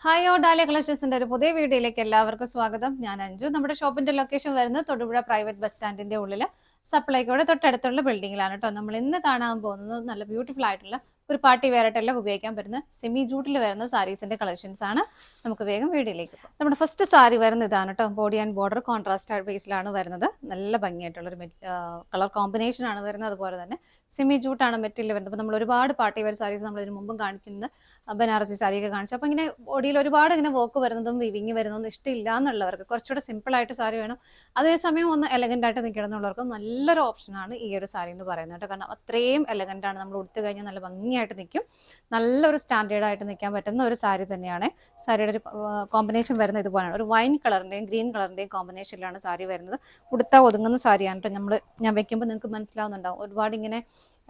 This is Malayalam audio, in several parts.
ഹായ് ഓ ഡാലിയ കളക്ഷൻസിന്റെ ഒരു പുതിയ വീഡിയോയിലേക്ക് എല്ലാവർക്കും സ്വാഗതം. ഞാൻ അഞ്ജു. നമ്മുടെ ഷോപ്പിന്റെ ലൊക്കേഷൻ വരുന്നത് തൊടുപുഴ പ്രൈവറ്റ് ബസ് സ്റ്റാൻഡിന്റെ ഉള്ളിൽ സപ്ലൈക്കോടെ തൊട്ടടുത്തുള്ള ബിൽഡിങ്ങിലാണ് കേട്ടോ. നമ്മൾ ഇന്ന് കാണാൻ പോകുന്നത് നല്ല ബ്യൂട്ടിഫുൾ ആയിട്ടുള്ള ഒരു പാർട്ടി വെയർ ആയിട്ടെല്ലാം ഉപയോഗിക്കാൻ പറ്റുന്ന സെമി ജൂട്ടിൽ വരുന്ന സാരീസിന്റെ കളക്ഷൻസ് ആണ്. നമുക്ക് വേഗം വീഡിയോയിലേക്ക് പോകാം. നമ്മുടെ ഫസ്റ്റ് സാരി വരുന്നത് ഇതാണ് കേട്ടോ. ബോഡി ആൻഡ് ബോർഡർ കോൺട്രാസ്റ്റ് ബേസിലാണ് വരുന്നത്. നല്ല ഭംഗിയായിട്ടുള്ള ഒരു കളർ കോമ്പിനേഷൻ ആണ് വരുന്നത്. അതുപോലെ തന്നെ സെമി ജൂട്ടാണ് മെറ്റീരിയൽ വരുന്നത്. അപ്പോൾ നമ്മൾ ഒരുപാട് പാർട്ടി വെയർ സാരീസ് നമ്മൾ ഇതിന് മുമ്പും കാണിക്കുന്നത് ബനാറസി സാരിയൊക്കെ കാണിച്ചു. അപ്പോൾ ഇങ്ങനെ ബോഡിയിൽ ഒരുപാട് ഇങ്ങനെ വർക്ക് വരുന്നതും വിവിങ് വരുന്നതും ഇഷ്ടമില്ല എന്നുള്ളവർക്ക് കുറച്ചുകൂടെ സിമ്പിൾ ആയിട്ട് സാരി വേണം, അതേസമയം ഒന്ന് എലഗൻ്റ് ആയിട്ട് നിൽക്കണം എന്നുള്ളവർക്ക് നല്ലൊരു ഓപ്ഷനാണ് ഈ ഒരു സാരി എന്ന് പറയുന്നത് കേട്ടോ. കാരണം അത്രയും എലഗൻ്റ് ആണ്. നമ്മൾ ഉടുത്തു കഴിഞ്ഞാൽ നല്ല ഭംഗിയായിട്ട് നിൽക്കും, നല്ലൊരു സ്റ്റാൻഡേർഡ് ആയിട്ട് നിൽക്കാൻ പറ്റുന്ന ഒരു സാരി തന്നെയാണ്. സാരിയുടെ ഒരു കോമ്പിനേഷൻ വരുന്നത് ഇതുപോലെയാണ്. ഒരു വൈൻ കളറിൻ്റെയും ഗ്രീൻ കളറിൻ്റെയും കോമ്പിനേഷനിലാണ് സാരി വരുന്നത്. ഉടുത്താൽ ഒതുങ്ങുന്ന സാരിയാണ് കേട്ടോ. ഞാൻ വെക്കുമ്പോൾ നിങ്ങൾക്ക് മനസ്സിലാവുന്നുണ്ടാവും, ഒരുപാട് ഇങ്ങനെ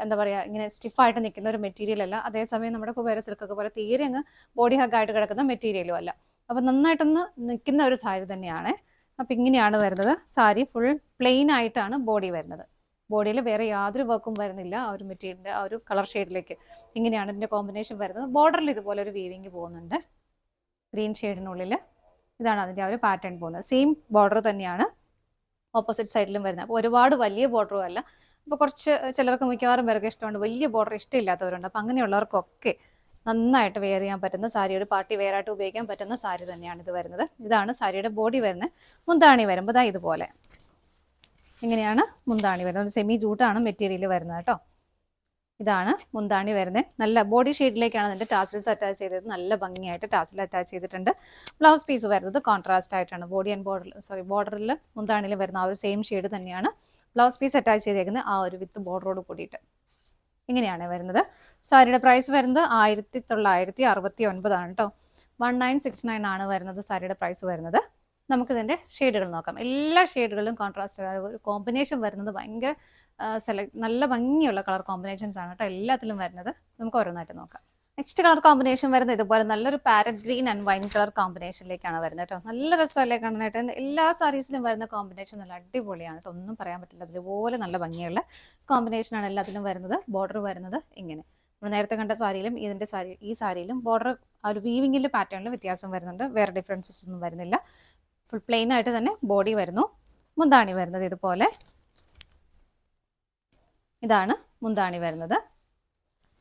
എന്താ പറയുക, ഇങ്ങനെ സ്റ്റിഫായിട്ട് നിൽക്കുന്ന ഒരു മെറ്റീരിയൽ അല്ല. അതേസമയം നമ്മുടെ കുബേര സിൽക്കൊക്കെ പോലെ തീരെ അങ്ങ് ബോഡി ഹഗ്ഗായിട്ട് കിടക്കുന്ന മെറ്റീരിയലും അല്ല. അപ്പം നന്നായിട്ടൊന്ന് നിൽക്കുന്ന ഒരു സാരി തന്നെയാണ്. അപ്പം ഇങ്ങനെയാണ് വരുന്നത്. സാരി ഫുൾ പ്ലെയിൻ ആയിട്ടാണ് ബോഡി വരുന്നത്. ബോഡിയിൽ വേറെ യാതൊരു വർക്കും വരുന്നില്ല. ആ ഒരു മെറ്റീരിയലിൻ്റെ ആ ഒരു കളർ ഷെയ്ഡിലേക്ക് ഇങ്ങനെയാണ് ഇതിൻ്റെ കോമ്പിനേഷൻ വരുന്നത്. ബോർഡറിൽ ഇതുപോലെ ഒരു വീവിങ് പോകുന്നുണ്ട് ഗ്രീൻ ഷെയ്ഡിനുള്ളിൽ. ഇതാണ് അതിൻ്റെ ആ ഒരു പാറ്റേൺ പോകുന്നത്. സെയിം ബോർഡർ തന്നെയാണ് ഓപ്പോസിറ്റ് സൈഡിലും വരുന്നത്. അപ്പോൾ ഒരുപാട് വലിയ ബോർഡറും അല്ല. അപ്പോൾ കുറച്ച് ചിലർക്ക് മിക്കവാറും പേർക്ക് ഇഷ്ടമുണ്ട്, വലിയ ബോർഡർ ഇഷ്ടമില്ലാത്തവരുണ്ട്. അപ്പോൾ അങ്ങനെയുള്ളവർക്കൊക്കെ നന്നായിട്ട് വെയർ ചെയ്യാൻ പറ്റുന്ന സാരി, ഒരു പാർട്ടി വെയർ ആയിട്ട് ഉപയോഗിക്കാൻ പറ്റുന്ന സാരി തന്നെയാണ് ഇത് വരുന്നത്. ഇതാണ് സാരിയുടെ ബോഡി വരുന്നത്. മുന്താണി വരുമ്പോൾ ഇതാ ഇതുപോലെ ഇങ്ങനെയാണ് മുന്താണി വരുന്നത്. ഒരു സെമി ജൂട്ടാണ് മെറ്റീരിയൽ വരുന്നത് കേട്ടോ. ഇതാണ് മുന്താണി വരുന്നത്. നല്ല ബോഡി ഷെയ്ഡിലേക്കാണ് അതിൻ്റെ ടാസിൽസ് അറ്റാച്ച് ചെയ്തത്. നല്ല ഭംഗിയായിട്ട് ടാസിൽ അറ്റാച്ച് ചെയ്തിട്ടുണ്ട്. ബ്ലൗസ് പീസ് വരുന്നത് കോൺട്രാസ്റ്റ് ആയിട്ടാണ്. ബോഡി ആൻഡ് ബോർഡറിൽ മുന്താണിയിൽ വരുന്ന ആ ഒരു സെയിം ഷെയ്ഡ് തന്നെയാണ് ബ്ലൗസ് പീസ് അറ്റാച്ച് ചെയ്തേക്കുന്നത്, ആ ഒരു വിത്ത് ബോർഡറോട് കൂടിയിട്ട്. ഇങ്ങനെയാണ് വരുന്നത്. സാരിയുടെ പ്രൈസ് വരുന്നത് 1969 ആണ് കേട്ടോ. 1969 ആണ് വരുന്നത് സാരിയുടെ പ്രൈസ് വരുന്നത്. നമുക്കിതിൻ്റെ ഷെയ്ഡുകൾ നോക്കാം. എല്ലാ ഷെയ്ഡുകളിലും കോൺട്രാസ്റ്റ് ഒരു കോമ്പിനേഷൻ വരുന്നത് ഭയങ്കര നല്ല ഭംഗിയുള്ള കളർ കോമ്പിനേഷൻസ് ആണ് കേട്ടോ എല്ലാത്തിലും വരുന്നത്. നമുക്ക് ഓരോന്നായിട്ട് നോക്കാം. നെക്സ്റ്റ് കളർ കോമ്പിനേഷൻ വരുന്നത് ഇതുപോലെ നല്ലൊരു parrot green and wine colour കോമ്പിനേഷനിലേക്കാണ് വരുന്നത് കേട്ടോ. നല്ല രസമല്ലേ കാണാനായിട്ട്. എല്ലാ സാരീസിലും വരുന്ന കോമ്പിനേഷൻ നല്ല അടിപൊളിയാണ് കേട്ടോ, ഒന്നും പറയാൻ പറ്റില്ല. അതുപോലെ നല്ല ഭംഗിയുള്ള കോമ്പിനേഷനാണ് എല്ലാത്തിലും വരുന്നത്. ബോർഡർ വരുന്നത് ഇങ്ങനെ. നമ്മൾ നേരത്തെ കണ്ട സാരിയിലും ഈ സാരിയിലും ബോർഡർ ആ ഒരു വീവിങ്ങിൻ്റെ പാറ്റേണിൽ വ്യത്യാസം വരുന്നുണ്ട്. വേറെ ഡിഫറൻസസ് ഒന്നും വരുന്നില്ല. ഫുൾ പ്ലെയിൻ ആയിട്ട് തന്നെ ബോഡി വരുന്നു. മുന്താണി വരുന്നത് ഇതുപോലെ. ഇതാണ് മുന്താണി വരുന്നത്.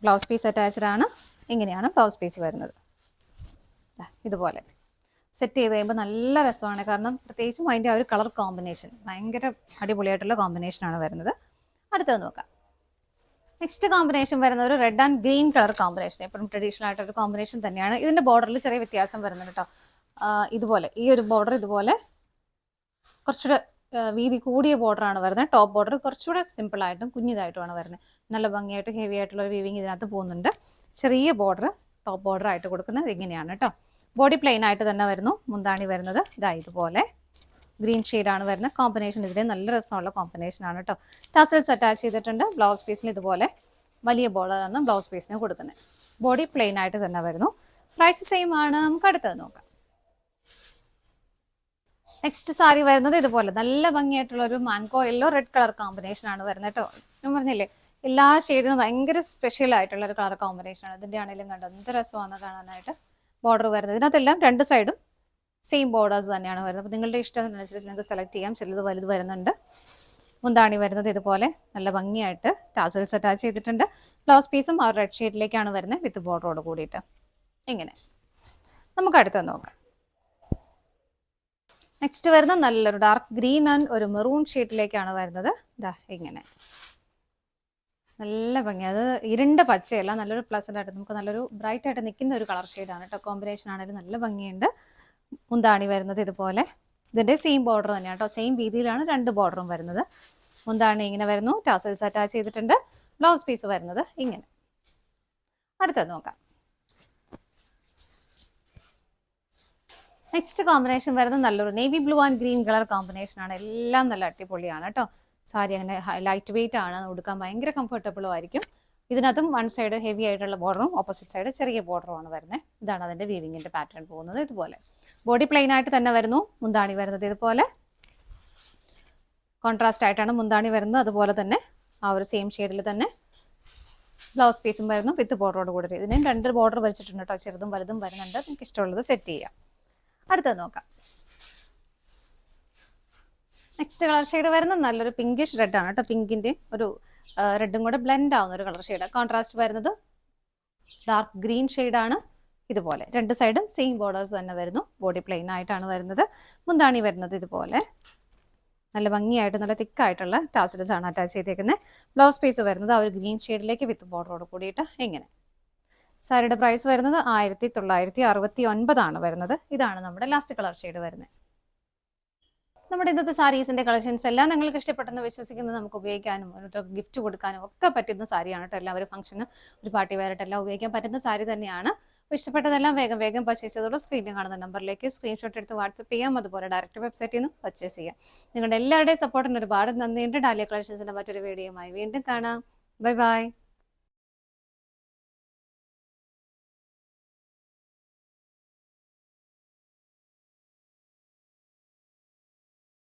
ബ്ലൗസ് പീസ് അറ്റാച്ച്ഡ് ആണ്. ഇങ്ങനെയാണ് ബ്ലൗസ് പീസ് വരുന്നത്. ഇതുപോലെ സെറ്റ് ചെയ്ത് കഴിയുമ്പോൾ നല്ല രസമാണ്. കാരണം പ്രത്യേകിച്ചും അതിൻ്റെ ആ ഒരു കളർ കോമ്പിനേഷൻ ഭയങ്കര അടിപൊളിയായിട്ടുള്ള കോമ്പിനേഷനാണ് വരുന്നത്. അടുത്തത് നോക്കാം. നെക്സ്റ്റ് കോമ്പിനേഷൻ വരുന്നത് ഒരു red and green colour combination. എപ്പോഴും ട്രഡീഷണൽ ആയിട്ടൊരു കോമ്പിനേഷൻ തന്നെയാണ്. ഇതിൻ്റെ ബോർഡറിൽ ചെറിയ വ്യത്യാസം വരുന്നുണ്ട് കേട്ടോ. ഇതുപോലെ ഈ ഒരു ബോർഡർ ഇതുപോലെ കുറച്ചുകൂടെ വീതി കൂടിയ ബോർഡറാണ് വരുന്നത്. ടോപ്പ് ബോർഡർ കുറച്ചുകൂടെ സിമ്പിളായിട്ടും കുഞ്ഞിതായിട്ടുമാണ് വരുന്നത്. നല്ല ഭംഗിയായിട്ട് ഹെവി ആയിട്ടുള്ള ഒരു വീവിങ് ഇതിനകത്ത് പോകുന്നുണ്ട്. ചെറിയ ബോർഡർ ടോപ്പ് ബോർഡർ ആയിട്ട് കൊടുക്കുന്നത് ഇങ്ങനെയാണ് കേട്ടോ. ബോഡി പ്ലെയിൻ ആയിട്ട് തന്നെ വരുന്നു. മുന്താണി വരുന്നത് ഇതാ ഇതുപോലെ ഗ്രീൻ ഷെയ്ഡാണ് വരുന്നത്. കോമ്പിനേഷൻ ഇതിലെ നല്ല രസമുള്ള കോമ്പിനേഷനാണ് കേട്ടോ. ടാസൽസ് അറ്റാച്ച് ചെയ്തിട്ടുണ്ട്. ബ്ലൗസ് പീസിൽ ഇതുപോലെ വലിയ ബോർഡറാണ് ബ്ലൗസ് പീസിന് കൊടുക്കുന്നത്. ബോഡി പ്ലെയിൻ ആയിട്ട് തന്നെ വരുന്നു. പ്രൈസ് സെയിം ആണ്. നമുക്ക് അടുത്തത് നോക്കാം. നെക്സ്റ്റ് സാരി വരുന്നത് ഇതുപോലെ നല്ല ഭംഗിയായിട്ടുള്ള ഒരു mango yellow red colour combination ആണ് വരുന്നത് കേട്ടോ. ഞാൻ പറഞ്ഞില്ലേ എല്ലാ ഷെയ്ഡിനും ഭയങ്കര സ്പെഷ്യൽ ആയിട്ടുള്ള ഒരു കളർ കോമ്പിനേഷൻ ആണ്. ഇതിൻ്റെ ആണെങ്കിലും കണ്ടോ എന്ത് രസമാണ് കാണാനായിട്ട്. ബോർഡർ വരുന്നത് ഇതിനകത്തെല്ലാം രണ്ട് സൈഡും സെയിം ബോർഡേഴ്സ് തന്നെയാണ് വരുന്നത്. അപ്പോൾ നിങ്ങളുടെ ഇഷ്ടത്തിനനുസരിച്ച് നിങ്ങൾക്ക് സെലക്ട് ചെയ്യാം. ചിലത് വലുത് വരുന്നുണ്ട്. മുന്താണി വരുന്നത് ഇതുപോലെ നല്ല ഭംഗിയായിട്ട് ടാസൽസ് അറ്റാച്ച് ചെയ്തിട്ടുണ്ട്. ബ്ലൗസ് പീസും ആ റെഡ് ഷെയ്ഡിലേക്കാണ് വരുന്നത് വിത്ത് ബോർഡറോട് കൂടിയിട്ട്. ഇങ്ങനെ നമുക്ക് അടുത്ത് നോക്കാം. നെക്സ്റ്റ് വരുന്ന നല്ലൊരു ഡാർക്ക് ഗ്രീൻ ആൻഡ് ഒരു മെറൂൺ ഷെയ്ഡിലേക്കാണ് വരുന്നത്. ഇതാ ഇങ്ങനെ നല്ല ഭംഗി. അത് ഇരുണ്ട പച്ചയല്ല, നല്ലൊരു പ്ലസൻ്റ് ആയിട്ട് നമുക്ക് നല്ലൊരു ബ്രൈറ്റ് ആയിട്ട് നിൽക്കുന്ന ഒരു കളർ ഷെയ്ഡാണ് കേട്ടോ. കോമ്പിനേഷൻ ആണെങ്കിലും നല്ല ഭംഗിയുണ്ട്. മുന്താണി വരുന്നത് ഇതുപോലെ. ഇതിൻ്റെ സെയിം ബോർഡർ തന്നെയാണ് കേട്ടോ. സെയിം രീതിയിലാണ് രണ്ട് ബോർഡറും വരുന്നത്. മുന്താണി ഇങ്ങനെ വരുന്നു. ടാസൽസ് അറ്റാച്ച് ചെയ്തിട്ടുണ്ട്. ബ്ലൗസ് പീസ് വരുന്നത് ഇങ്ങനെ. അടുത്തത് നോക്കാം. നെക്സ്റ്റ് കോമ്പിനേഷൻ വരുന്നത് നല്ലൊരു navy blue and green colour combination ആണ്. എല്ലാം നല്ല അടിപൊളിയാണ് കേട്ടോ. സാരി അങ്ങനെ ലൈറ്റ് വെയിറ്റ് ആണ്, ഉടുക്കാൻ ഭയങ്കര കംഫർട്ടബിളും ആയിരിക്കും. ഇതിനകത്തും വൺ സൈഡ് ഹെവി ആയിട്ടുള്ള ബോർഡറും ഓപ്പോസിറ്റ് സൈഡ് ചെറിയ ബോർഡറുമാണ് വരുന്നത്. ഇതാണ് അതിൻ്റെ വീവിങ്ങിൻ്റെ പാറ്റേൺ പോകുന്നത്. ഇതുപോലെ ബോഡി പ്ലെയിൻ ആയിട്ട് തന്നെ വരുന്നു. മുന്താണി വരുന്നത് ഇതുപോലെ കോൺട്രാസ്റ്റ് ആയിട്ടാണ് മുന്താണി വരുന്നത്. അതുപോലെ തന്നെ ആ ഒരു സെയിം ഷെയ്ഡിൽ തന്നെ ബ്ലൗസ് പീസും വരുന്നു വിത്ത് ബോർഡറോട് കൂടി. ഇതിനും 2 ബോർഡർ വരച്ചിട്ടുണ്ട് കേട്ടോ, ചെറുതും വലുതും വരുന്നുണ്ട്. നിങ്ങൾക്ക് ഇഷ്ടമുള്ളത് സെറ്റ് ചെയ്യാം. അടുത്തത് നോക്കാം. നെക്സ്റ്റ് കളർ ഷെയ്ഡ് വരുന്നത് നല്ലൊരു പിങ്കിഷ് റെഡ് ആണ് കേട്ടോ. പിങ്കിന്റെ ഒരു റെഡും കൂടെ ബ്ലെൻഡ് ആവുന്ന ഒരു കളർ ഷെയ്ഡ്. കോൺട്രാസ്റ്റ് വരുന്നത് ഡാർക്ക് ഗ്രീൻ ഷെയ്ഡാണ്. ഇതുപോലെ 2 സൈഡും സെയിം ബോർഡേഴ്സ് തന്നെ വരുന്നു. ബോഡി പ്ലെയിൻ ആയിട്ടാണ് വരുന്നത്. മുന്താണി വരുന്നത് ഇതുപോലെ നല്ല ഭംഗിയായിട്ട് നല്ല തിക്കായിട്ടുള്ള ടാസൽസ് ആണ് അറ്റാച്ച് ചെയ്തേക്കുന്നത്. ബ്ലൗസ് പീസ് വരുന്നത് ആ ഒരു ഗ്രീൻ ഷെയ്ഡിലേക്ക് വിത്ത് ബോർഡറോട് കൂടിയിട്ട് ഇങ്ങനെ. സാരിയുടെ പ്രൈസ് വരുന്നത് 1969 ആണ് വരുന്നത്. ഇതാണ് നമ്മുടെ ലാസ്റ്റ് കളർ ഷെയ്ഡ് വരുന്നത്. നമ്മുടെ ഇന്നത്തെ സാരീസിന്റെ കളക്ഷൻസ് എല്ലാം നിങ്ങൾക്ക് ഇഷ്ടപ്പെട്ടെന്ന് വിശ്വസിക്കുന്നത്. നമുക്ക് ഉപയോഗിക്കാനും ഒരു ഗിഫ്റ്റ് കൊടുക്കാനും ഒക്കെ പറ്റുന്ന സാരിയാണ് കേട്ടോ. എല്ലാവരും ഫംഗ്ഷന് ഒരു പാർട്ടി വെയറായിട്ടെല്ലാം ഉപയോഗിക്കാൻ പറ്റുന്ന സാരി തന്നെയാണ്. ഇഷ്ടപ്പെട്ടതെല്ലാം വേഗം വേഗം പർച്ചേസ് ചെയ്തോളൂ. സ്ക്രീനിൽ കാണുന്ന നമ്പറിലേക്ക് സ്ക്രീൻഷോട്ട് എടുത്ത് വാട്സപ്പ് ചെയ്യാം. അതുപോലെ ഡയറക്റ്റ് വെബ്സൈറ്റിൽ നിന്ന് പർച്ചേസ് ചെയ്യാം. നിങ്ങളുടെ എല്ലാവരുടെയും സപ്പോർട്ടിന് ഒരുപാട് നന്ദിയുണ്ട്. ഡാലിയ കളക്ഷൻസിന്റെ മറ്റൊരു വീഡിയോയുമായി വീണ്ടും കാണാം. Bye bye.